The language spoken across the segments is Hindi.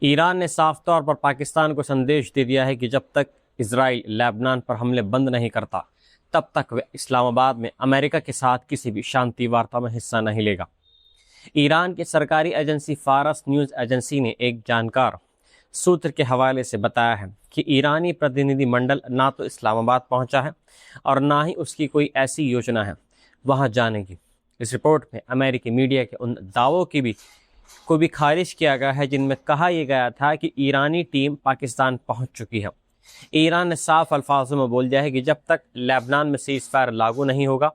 ईरान ने साफ तौर पर पाकिस्तान को संदेश दे दिया है कि जब तक इजराइल लेबनान पर हमले बंद नहीं करता तब तक वह इस्लामाबाद में अमेरिका के साथ किसी भी शांति वार्ता में हिस्सा नहीं लेगा। ईरान की सरकारी एजेंसी फारस न्यूज़ एजेंसी ने एक जानकार सूत्र के हवाले से बताया है कि ईरानी प्रतिनिधिमंडल ना तो इस्लामाबाद पहुंचा है और ना ही उसकी कोई ऐसी योजना है वहां जाने की। इस रिपोर्ट में अमेरिकी मीडिया के उन दावों को भी खारिज किया गया है जिनमें कहा यह गया था कि ईरानी टीम पाकिस्तान पहुंच चुकी है। ईरान ने साफ अल्फाजों में बोल दिया है कि जब तक लेबनान में सीज़फायर लागू नहीं होगा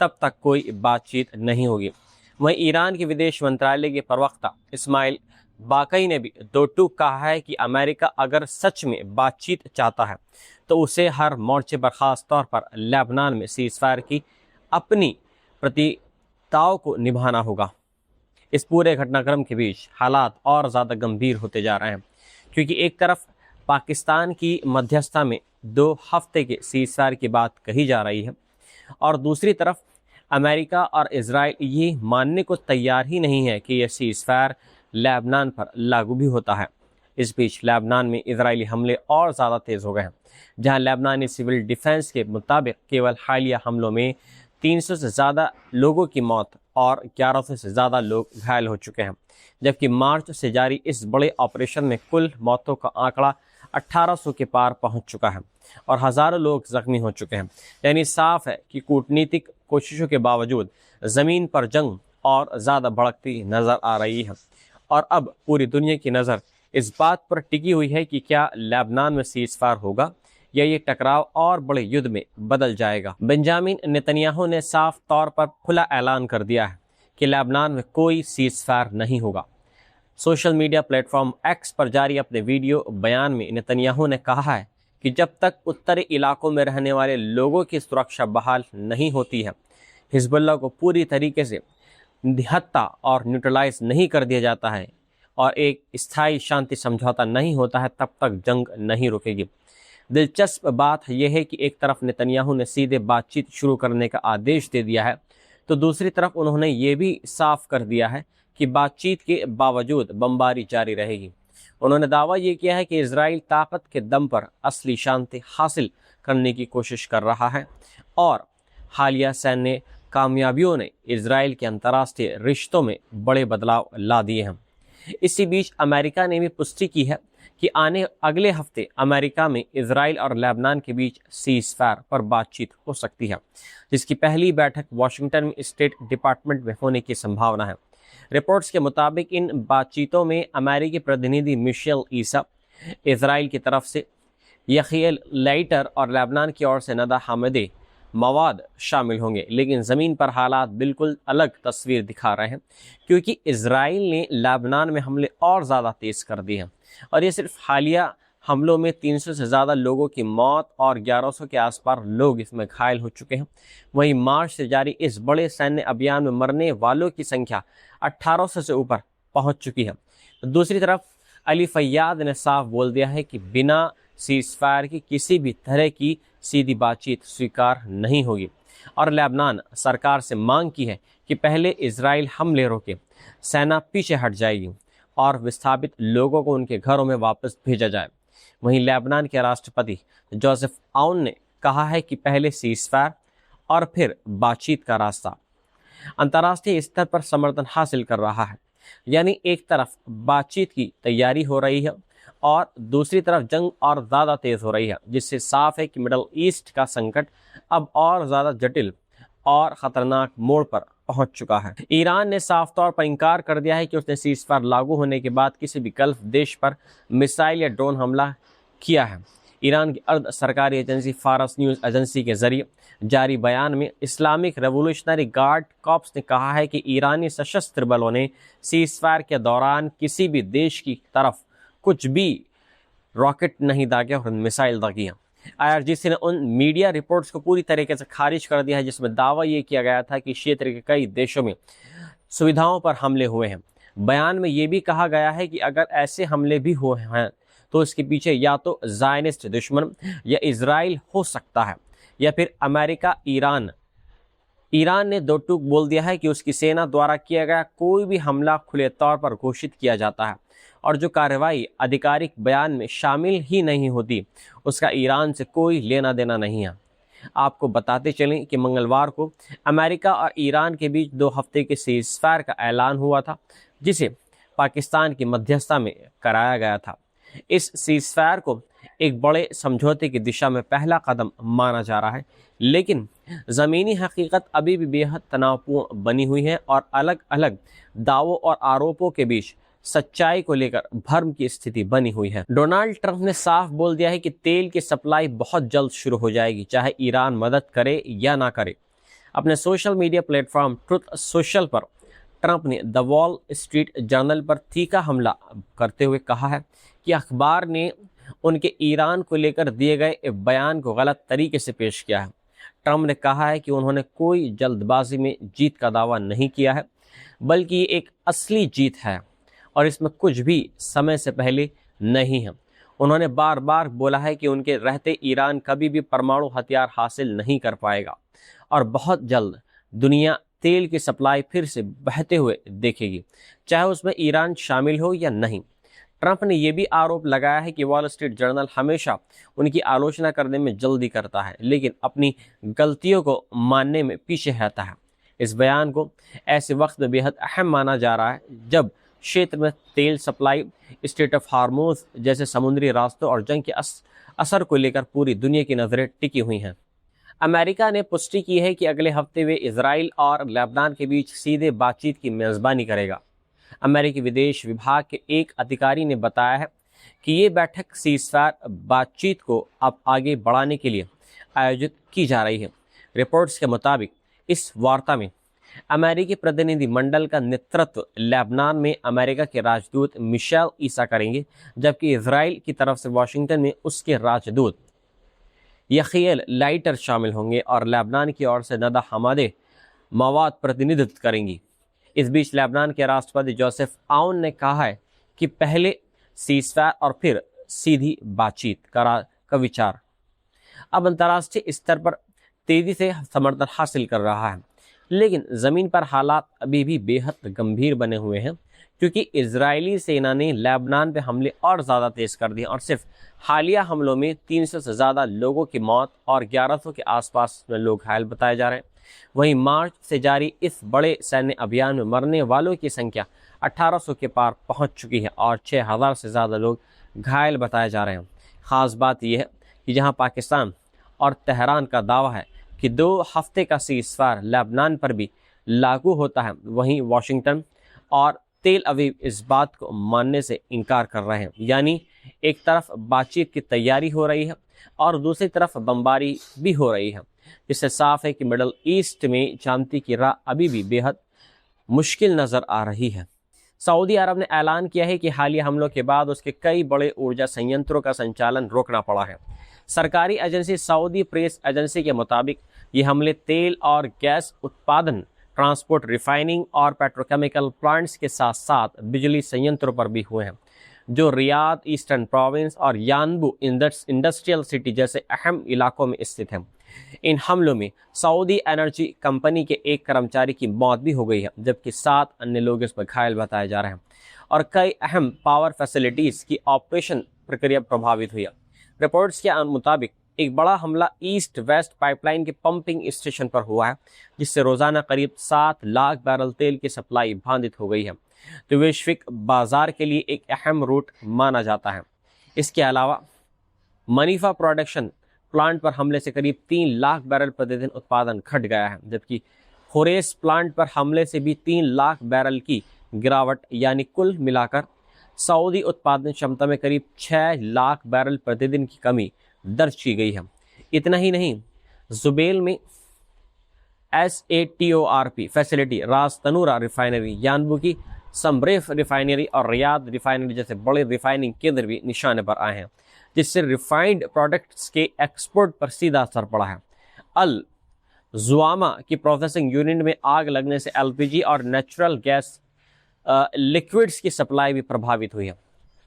तब तक कोई बातचीत नहीं होगी। वहीं ईरान के विदेश मंत्रालय के प्रवक्ता इस्माइल बाकई ने भी दो टूक कहा है कि अमेरिका अगर सच में बातचीत चाहता है तो उसे हर मोर्चे पर ख़ास तौर पर लेबनान में सीज़फायर की अपनी प्रतिबद्धताओं को निभाना होगा। इस पूरे घटनाक्रम के बीच हालात और ज़्यादा गंभीर होते जा रहे हैं, क्योंकि एक तरफ पाकिस्तान की मध्यस्थता में 2 हफ्ते के सीज़फायर की बात कही जा रही है और दूसरी तरफ अमेरिका और इजराइल ये मानने को तैयार ही नहीं है कि यह सीज़फायर लेबनान पर लागू भी होता है। इस बीच लेबनान में इजरायली हमले और ज़्यादा तेज़ हो गए हैं, जहां लेबनानी सिविल डिफेंस के मुताबिक केवल हालिया हमलों में 300 से ज़्यादा लोगों की मौत और 1100 से ज़्यादा लोग घायल हो चुके हैं, जबकि मार्च से जारी इस बड़े ऑपरेशन में कुल मौतों का आंकड़ा 1800 के पार पहुंच चुका है और हज़ारों लोग जख्मी हो चुके हैं। यानी साफ है कि कूटनीतिक कोशिशों के बावजूद ज़मीन पर जंग और ज़्यादा भड़कती नज़र आ रही है और अब पूरी दुनिया की नज़र इस बात पर टिकी हुई है कि क्या लेबनान में सीज़फायर होगा या ये टकराव और बड़े युद्ध में बदल जाएगा। बेंजामिन नेतन्याहू ने साफ तौर पर खुला ऐलान कर दिया है कि लेबनान में कोई सीज़फायर नहीं होगा। सोशल मीडिया प्लेटफॉर्म एक्स पर जारी अपने वीडियो बयान में नेतन्याहू ने कहा है कि जब तक उत्तरी इलाकों में रहने वाले लोगों की सुरक्षा बहाल नहीं होती है, हिजबुल्लाह को पूरी तरीके से निहत्ता और न्यूट्रलाइज नहीं कर दिया जाता है और एक स्थायी शांति समझौता नहीं होता है, तब तक जंग नहीं रुकेगी। दिलचस्प बात यह है कि एक तरफ नेतन्याहू ने सीधे बातचीत शुरू करने का आदेश दे दिया है, तो दूसरी तरफ उन्होंने ये भी साफ कर दिया है कि बातचीत के बावजूद बमबारी जारी रहेगी। उन्होंने दावा ये किया है कि इजराइल ताकत के दम पर असली शांति हासिल करने की कोशिश कर रहा है और हालिया सैन्य कामयाबियों ने इजराइल के अंतर्राष्ट्रीय रिश्तों में बड़े बदलाव ला दिए हैं। इसी बीच अमेरिका ने भी पुष्टि की है कि अगले हफ्ते अमेरिका में इजराइल और लेबनान के बीच सीज़फायर पर बातचीत हो सकती है, जिसकी पहली बैठक वाशिंगटन में स्टेट डिपार्टमेंट में होने की संभावना है। रिपोर्ट्स के मुताबिक इन बातचीतों में अमेरिकी प्रतिनिधि मिशेल ईसा, इजराइल की तरफ से यखियल लाइटर और लेबनान की ओर से नदा हामिदी मवाद शामिल होंगे। लेकिन ज़मीन पर हालात बिल्कुल अलग तस्वीर दिखा रहे हैं, क्योंकि इजराइल ने लेबनान में हमले और ज़्यादा तेज़ कर दिए हैं और ये सिर्फ हालिया हमलों में 300 से ज़्यादा लोगों की मौत और 1100 के आसपास लोग इसमें घायल हो चुके हैं। वहीं मार्च से जारी इस बड़े सैन्य अभियान में मरने वालों की संख्या 1800 से ऊपर पहुंच चुकी है। दूसरी तरफ अली फैयाद ने साफ बोल दिया है कि बिना सीज़फायर की किसी भी तरह की सीधी बातचीत स्वीकार नहीं होगी और लेबनान सरकार से मांग की है कि पहले इजराइल हमले रोके, सेना पीछे हट जाएगी और विस्थापित लोगों को उनके घरों में वापस भेजा जाए। वहीं लेबनान के राष्ट्रपति जोसेफ आउन ने कहा है कि पहले सीज़फायर और फिर बातचीत का रास्ता अंतर्राष्ट्रीय स्तर पर समर्थन हासिल कर रहा है। यानी एक तरफ बातचीत की तैयारी हो रही है और दूसरी तरफ जंग और ज़्यादा तेज़ हो रही है, जिससे साफ है कि मिडल ईस्ट का संकट अब और ज़्यादा जटिल और ख़तरनाक मोड़ पर पहुंच चुका है। ईरान ने साफ तौर पर इंकार कर दिया है कि उसने सीज़फायर लागू होने के बाद किसी भी गल्फ देश पर मिसाइल या ड्रोन हमला किया है। ईरान की अर्ध सरकारी एजेंसी फारस न्यूज़ एजेंसी के जरिए जारी बयान में इस्लामिक रेवोल्यूशनरी गार्ड कॉर्प्स ने कहा है कि ईरानी सशस्त्र बलों ने सीज़फायर के दौरान किसी भी देश की तरफ कुछ भी रॉकेट नहीं दागे और मिसाइल दागी हैं। IRGC ने उन मीडिया रिपोर्ट्स को पूरी तरीके से खारिज कर दिया है जिसमें दावा ये किया गया था कि क्षेत्र के कई देशों में सुविधाओं पर हमले हुए हैं। बयान में ये भी कहा गया है कि अगर ऐसे हमले भी हुए हैं तो इसके पीछे या तो ज़ायनिस्ट दुश्मन या इजराइल हो सकता है या फिर अमेरिका। ईरान ने दो टूक बोल दिया है कि उसकी सेना द्वारा किया गया कोई भी हमला खुले तौर पर घोषित किया जाता है और जो कार्रवाई आधिकारिक बयान में शामिल ही नहीं होती उसका ईरान से कोई लेना देना नहीं है। आपको बताते चलें कि मंगलवार को अमेरिका और ईरान के बीच 2 हफ्ते के सीज़फायर का ऐलान हुआ था, जिसे पाकिस्तान की मध्यस्थता में कराया गया था। इस सीज़फायर को एक बड़े समझौते की दिशा में पहला कदम माना जा रहा है, लेकिन ज़मीनी हकीकत अभी भी बेहद तनावपूर्ण बनी हुई है और अलग अलग दावों और आरोपों के बीच सच्चाई को लेकर भ्रम की स्थिति बनी हुई है। डोनाल्ड ट्रंप ने साफ बोल दिया है कि तेल की सप्लाई बहुत जल्द शुरू हो जाएगी, चाहे ईरान मदद करे या ना करे। अपने social media platform truth social पर ट्रंप ने द वॉल स्ट्रीट जर्नल पर तीखा हमला करते हुए कहा है कि अखबार ने उनके ईरान को लेकर दिए गए बयान को गलत तरीके से पेश किया है। ट्रंप ने कहा है कि उन्होंने कोई जल्दबाजी में जीत का दावा नहीं किया है, बल्कि ये एक असली जीत है और इसमें कुछ भी समय से पहले नहीं है। उन्होंने बार बार बोला है कि उनके रहते ईरान कभी भी परमाणु हथियार हासिल नहीं कर पाएगा और बहुत जल्द दुनिया तेल की सप्लाई फिर से बहते हुए देखेगी, चाहे उसमें ईरान शामिल हो या नहीं। ट्रंप ने यह भी आरोप लगाया है कि वॉल स्ट्रीट जर्नल हमेशा उनकी आलोचना करने में जल्दी करता है, लेकिन अपनी गलतियों को मानने में पीछे रहता है। इस बयान को ऐसे वक्त में बेहद अहम माना जा रहा है जब क्षेत्र में तेल सप्लाई, स्ट्रेट ऑफ हार्मोज जैसे समुद्री रास्तों और जंग के असर को लेकर पूरी दुनिया की नज़रें टिकी हुई हैं। अमेरिका ने पुष्टि की है कि अगले हफ्ते वे इजराइल और लेबनान के बीच सीधे बातचीत की मेज़बानी करेगा। अमेरिकी विदेश विभाग के एक अधिकारी ने बताया है कि ये बैठक सीज़फायर बातचीत को अब आगे बढ़ाने के लिए आयोजित की जा रही है। रिपोर्ट्स के मुताबिक इस वार्ता में अमेरिकी प्रतिनिधि मंडल का नेतृत्व लेबनान में अमेरिका के राजदूत मिशेल ईसा करेंगे, जबकि इजराइल की तरफ से वाशिंगटन में उसके राजदूत यखियल लाइटर शामिल होंगे और लेबनान की ओर से नदा हमादे मवाद प्रतिनिधित्व करेंगी। इस बीच लेबनान के राष्ट्रपति जोसेफ आउन ने कहा है कि पहले सीज़फायर और फिर सीधी बातचीत का विचार अब अंतर्राष्ट्रीय स्तर पर तेजी से समर्थन हासिल कर रहा है, लेकिन ज़मीन पर हालात अभी भी बेहद गंभीर बने हुए हैं क्योंकि इजरायली सेना ने लेबनान पे हमले और ज़्यादा तेज़ कर दिए और सिर्फ हालिया हमलों में 300 से ज़्यादा लोगों की मौत और 1100 के आसपास में लोग घायल बताए जा रहे हैं। वहीं मार्च से जारी इस बड़े सैन्य अभियान में मरने वालों की संख्या 1800 के पार पहुंच चुकी है और 6000 से ज़्यादा लोग घायल बताए जा रहे हैं। ख़ास बात यह है कि जहां पाकिस्तान और तेहरान का दावा है कि 2 हफ्ते का सीज़फायर लेबनान पर भी लागू होता है, वहीं वाशिंगटन और तेल अवीव इस बात को मानने से इनकार कर रहे हैं। यानी एक तरफ बातचीत की तैयारी हो रही है और दूसरी तरफ बमबारी भी हो रही है, जिससे साफ है कि मिडल ईस्ट में शांति की राह अभी भी बेहद मुश्किल नज़र आ रही है। सऊदी अरब ने ऐलान किया है कि हालिया हमलों के बाद उसके कई बड़े ऊर्जा संयंत्रों का संचालन रोकना पड़ा है। सरकारी एजेंसी सऊदी प्रेस एजेंसी के मुताबिक ये हमले तेल और गैस उत्पादन, ट्रांसपोर्ट, रिफाइनिंग और पेट्रोकेमिकल प्लांट्स के साथ साथ बिजली संयंत्रों पर भी हुए हैं, जो रियाद, ईस्टर्न प्रोविंस और यानबू इंडस्ट्रियल सिटी जैसे अहम इलाकों में स्थित हैं। इन हमलों में सऊदी एनर्जी कंपनी के एक कर्मचारी की मौत भी हो गई है, जबकि 7 अन्य लोग इस पर घायल बताए जा रहे हैं और कई अहम पावर फैसिलिटीज़ की ऑपरेशन प्रक्रिया प्रभावित हुई है। रिपोर्ट्स के मुताबिक एक बड़ा हमला ईस्ट वेस्ट पाइपलाइन के पंपिंग स्टेशन पर हुआ है, जिससे रोज़ाना करीब 7 लाख बैरल तेल की सप्लाई बाधित हो गई है, तो वैश्विक बाजार के लिए एक अहम रूट माना जाता है। इसके अलावा मनीफा प्रोडक्शन प्लांट पर हमले से करीब 3 लाख बैरल प्रतिदिन उत्पादन घट गया है, जबकि खोरेस प्लांट पर हमले से भी 3 लाख बैरल की गिरावट, यानी कुल मिलाकर सऊदी उत्पादन क्षमता में करीब 6 लाख बैरल प्रतिदिन की कमी दर्ज की गई है। इतना ही नहीं, जुबेल में SATORP फैसिलिटी, रास तनूरा रिफाइनरी, यानबू की समरेफ रिफाइनरी और रियाद रिफाइनरी जैसे बड़े रिफाइनिंग केंद्र भी निशाने पर आए हैं, जिससे रिफाइंड प्रोडक्ट्स के एक्सपोर्ट पर सीधा असर पड़ा है। अल जुआमा की प्रोसेसिंग यूनिट में आग लगने से LPG और नेचुरल गैस लिक्विड्स की सप्लाई भी प्रभावित हुई है।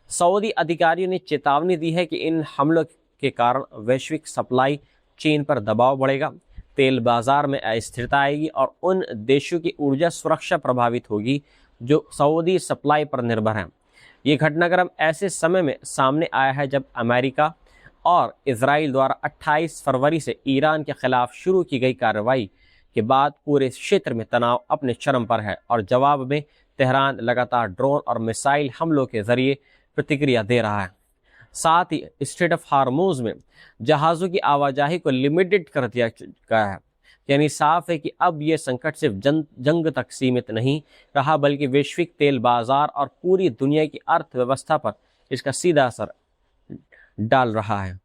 सऊदी अधिकारियों ने चेतावनी दी है कि इन हमलों के कारण वैश्विक सप्लाई चेन पर दबाव बढ़ेगा, तेल बाजार में अस्थिरता आएगी और उन देशों की ऊर्जा सुरक्षा प्रभावित होगी जो सऊदी सप्लाई पर निर्भर हैं। ये घटनाक्रम ऐसे समय में सामने आया है जब अमेरिका और इजराइल द्वारा 28 फरवरी से ईरान के खिलाफ शुरू की गई कार्रवाई के बाद पूरे क्षेत्र में तनाव अपने चरम पर है और जवाब में तेहरान लगातार ड्रोन और मिसाइल हमलों के जरिए प्रतिक्रिया दे रहा है। साथ ही स्ट्रेट ऑफ हार्मोज में जहाज़ों की आवाजाही को लिमिटेड कर दिया गया है। यानी साफ है कि अब यह संकट सिर्फ जंग तक सीमित नहीं रहा, बल्कि वैश्विक तेल बाजार और पूरी दुनिया की अर्थव्यवस्था पर इसका सीधा असर डाल रहा है।